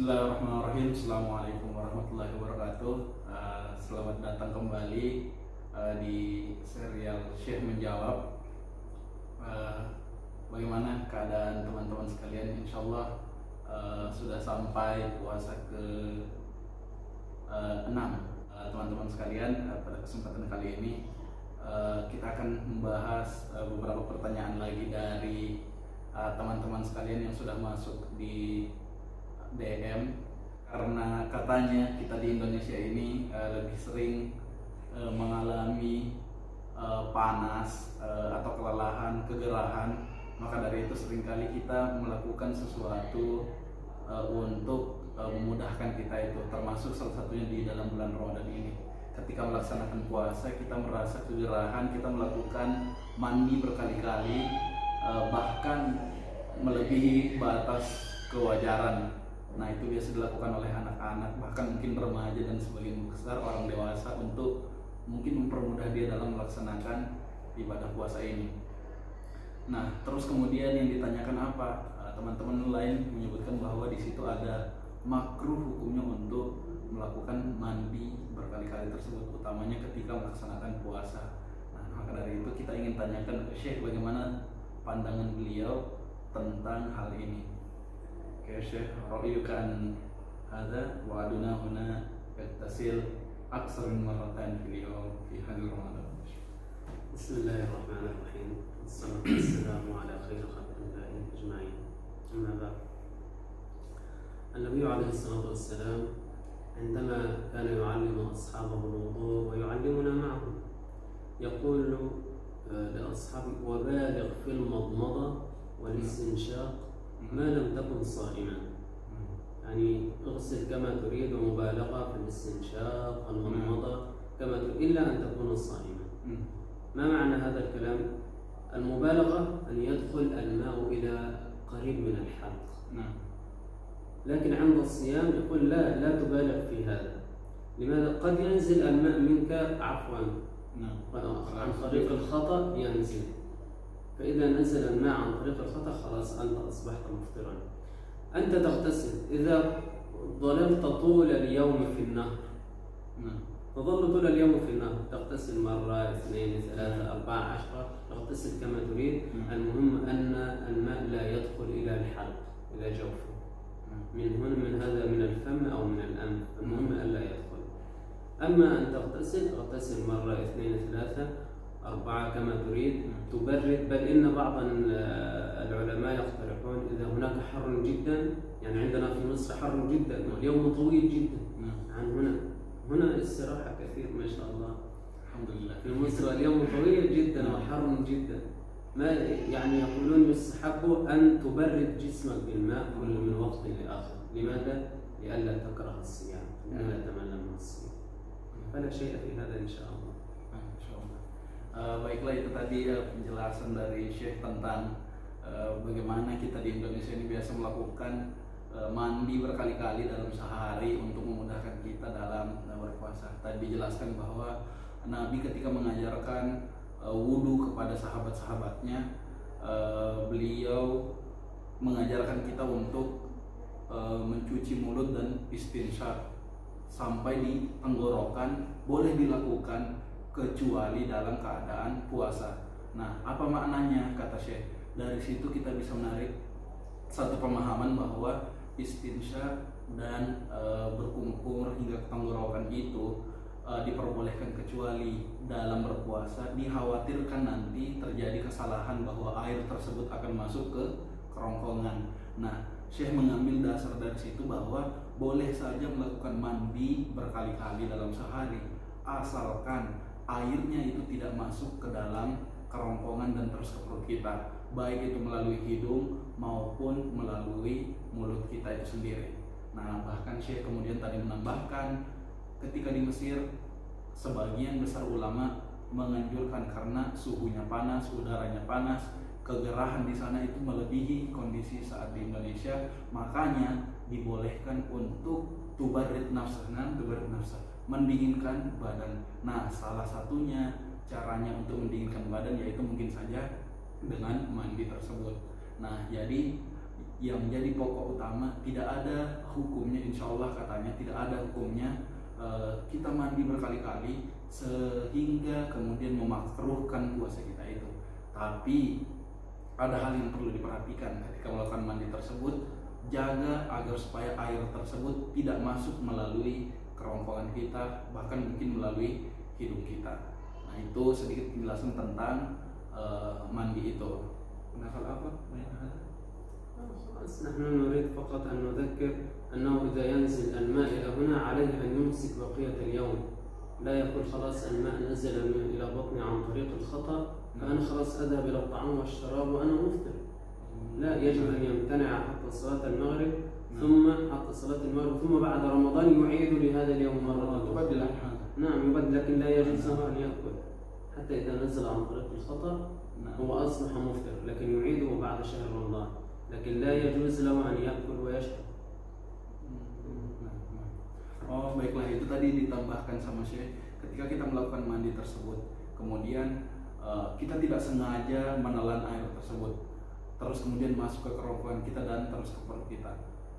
Bismillahirrahmanirrahim. Assalamualaikum warahmatullahi wabarakatuh. Selamat datang kembali di serial Syekh Menjawab. Bagaimana keadaan teman-teman sekalian? Insya Allah sudah sampai puasa ke 6. Teman-teman sekalian, pada kesempatan kali ini kita akan membahas beberapa pertanyaan lagi dari teman-teman sekalian yang sudah masuk di DM, karena katanya kita di Indonesia ini lebih sering mengalami panas atau kelelahan, kegerahan. Maka dari itu seringkali kita melakukan sesuatu untuk memudahkan kita itu, termasuk salah satunya di dalam bulan Ramadan ini. Ketika melaksanakan puasa kita merasa kegerahan, kita melakukan mandi berkali-kali, bahkan melebihi batas kewajaran. Nah, itu biasa dilakukan oleh anak-anak, bahkan mungkin remaja dan sebagian besar orang dewasa, untuk mungkin mempermudah dia dalam melaksanakan ibadah puasa ini. Nah, terus kemudian yang ditanyakan apa? Teman-teman lain menyebutkan bahwa di situ ada makruh hukumnya untuk melakukan mandi berkali-kali tersebut, utamanya ketika melaksanakan puasa. Nah, maka dari itu kita ingin tanyakan ke Syekh bagaimana pandangan beliau tentang hal ini. Syekh, ra'yuka hadza wa aduna huna yattasil aksar min marratan fil yawm fi hadhihi Ramadan. Bismillahirrahmanirrahim. Wassalatu wassalamu ala khairi khalqillahi ajma'in. Amma ba'd. النبي عليه الصلاة والسلام عندما كان يعلم أصحابه الوضوء ويعلمنا معه يقول لأصحابه وبالغ في المضمضة والاستنشاق ما لم تكن صائما، يعني اغسل كما تريد ومبالغة في الاستنشاق والمضمضة كما تريد إلا أن تكون صائما. ما معنى هذا الكلام؟ المبالغة أن يدخل الماء إلى قريب من الحلق، لكن عند الصيام يقول لا تبالغ في هذا. لماذا؟ قد ينزل الماء منك عفوا عن طريق الخطأ ينزل، فإذا نزل الماء عن طريق الخطأ خلاص أنت أصبحت مفطرا. أنت تغتسل إذا ظللت طول اليوم في النهر، تظل طول اليوم في النهر، تغتسل مرة 2 3 4 10، تغتسل كما تريد. المهم أن الماء لا يدخل إلى الحلق، إلى جوفه، من هذا من الفم أو من الأنف، المهم ألا يدخل. أما أن تغتسل مرة 2 3 4 كما تريد، تبرد. بل إن بعض العلماء يقترحون إذا هناك حر جدا، يعني عندنا في مصر حر جدا واليوم طويل جدا، عن هنا استراحة كثير ما شاء الله، الحمد لله. في مصر اليوم طويل جدا وحر جدا، ما يعني يقولون يستحب أن تبرد جسمك بالماء من وقت لآخر. لماذا؟ لئلا تكره الصيام، لئلا تمل من الصيام. فلا شيء في هذا إن شاء الله. Baiklah, itu tadi penjelasan dari Syekh tentang bagaimana kita di Indonesia ini biasa melakukan mandi berkali-kali dalam sehari untuk memudahkan kita dalam berpuasa. Tadi dijelaskan bahwa Nabi ketika mengajarkan wudhu kepada sahabat-sahabatnya, beliau mengajarkan kita untuk mencuci mulut dan istinsyak sampai di tenggorokan, boleh dilakukan kecuali dalam keadaan puasa. Nah, apa maknanya kata Syekh? Dari situ kita bisa menarik satu pemahaman bahwa istinsyak dan berkumpul hingga tenggorokan itu diperbolehkan kecuali dalam berpuasa. Dikhawatirkan nanti terjadi kesalahan bahwa air tersebut akan masuk ke kerongkongan. Nah, Syekh mengambil dasar dari situ bahwa boleh saja melakukan mandi berkali-kali dalam sehari, asalkan airnya itu tidak masuk ke dalam kerongkongan dan terus ke perut kita, baik itu melalui hidung maupun melalui mulut kita itu sendiri. Nah, bahkan Syekh kemudian tadi menambahkan, ketika di Mesir sebagian besar ulama menganjurkan karena suhunya panas, udaranya panas, kegerahan di sana itu melebihi kondisi saat di Indonesia, makanya dibolehkan untuk tubarid nafsah, mendinginkan badan. Nah, salah satunya caranya untuk mendinginkan badan yaitu mungkin saja dengan mandi tersebut. Nah, jadi yang menjadi pokok utama, tidak ada hukumnya, insya Allah katanya tidak ada hukumnya kita mandi berkali-kali sehingga kemudian memakruhkan puasa kita itu. Tapi ada hal yang perlu diperhatikan ketika melakukan mandi tersebut. Jaga agar supaya air tersebut tidak masuk melalui kerongkongan kita, bahkan mungkin melalui hidung kita. Nah, itu sedikit penjelasan tentang mandi itu. Penafal apa? خلاص نحن نريد فقط أن نذكر أنه إذا ينزل الماء إلى هنا عليه أن يمسك بقية اليوم، لا يقول خلاص الماء نزل إلى بطني عن طريق الخطأ فأنا خلاص أذهب إلى الطعام والشراب وأنا مفطر. لا، يجب أن يمتنع حتى صلاة المغرب ثم حتى صلاة المغرب ثم بعد رمضان يعيد لهذا اليوم مرة تبدل. نعم يبدل، لكن لا يجوز له أن يأكل حتى إذا نزل عن طريق الخطأ هو أصبح مفطر، لكن يعيده بعد شهر رمضان، لكن لا يجوز له أن يأكل ويشرب. Oh baiklah, itu tadi ditambahkan sama Syekh, ketika kita melakukan mandi tersebut kemudian kita tidak sengaja menelan air tersebut terus kemudian masuk ke kerongkongan kita dan terus ke perut kita,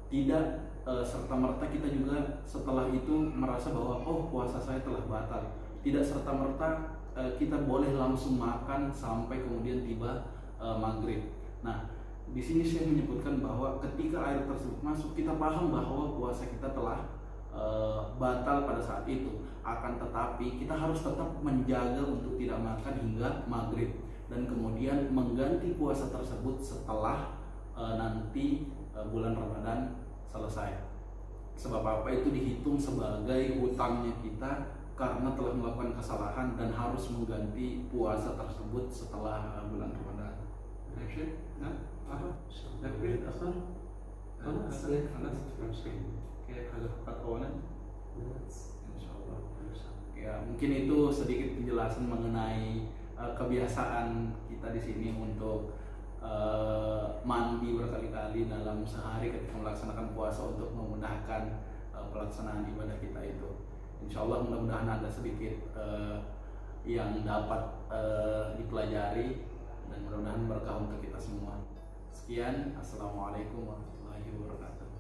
tidak serta-merta kita juga setelah itu merasa bahwa oh puasa saya telah batal. Tidak serta-merta kita boleh langsung makan sampai kemudian tiba maghrib. Nah, di sini saya menyebutkan bahwa ketika air tersebut masuk, kita paham bahwa puasa kita telah batal pada saat itu. Akan tetapi kita harus tetap menjaga untuk tidak makan hingga maghrib dan kemudian mengganti puasa tersebut setelah nanti bulan Ramadan selesai. Sebab apa? Itu dihitung sebagai hutangnya kita karena telah melakukan kesalahan dan harus mengganti puasa tersebut setelah bulan Ramadan. Insyaallah. Ya, mungkin itu sedikit penjelasan mengenai kebiasaan kita di sini untuk mandi berkali-kali dalam sehari ketika melaksanakan puasa untuk memudahkan pelaksanaan ibadah kita itu. Insyaallah mudah-mudahan ada sedikit yang dapat dipelajari dan mudah-mudahan berkah untuk kita semua. Sekian, assalamualaikum warahmatullahi wabarakatuh.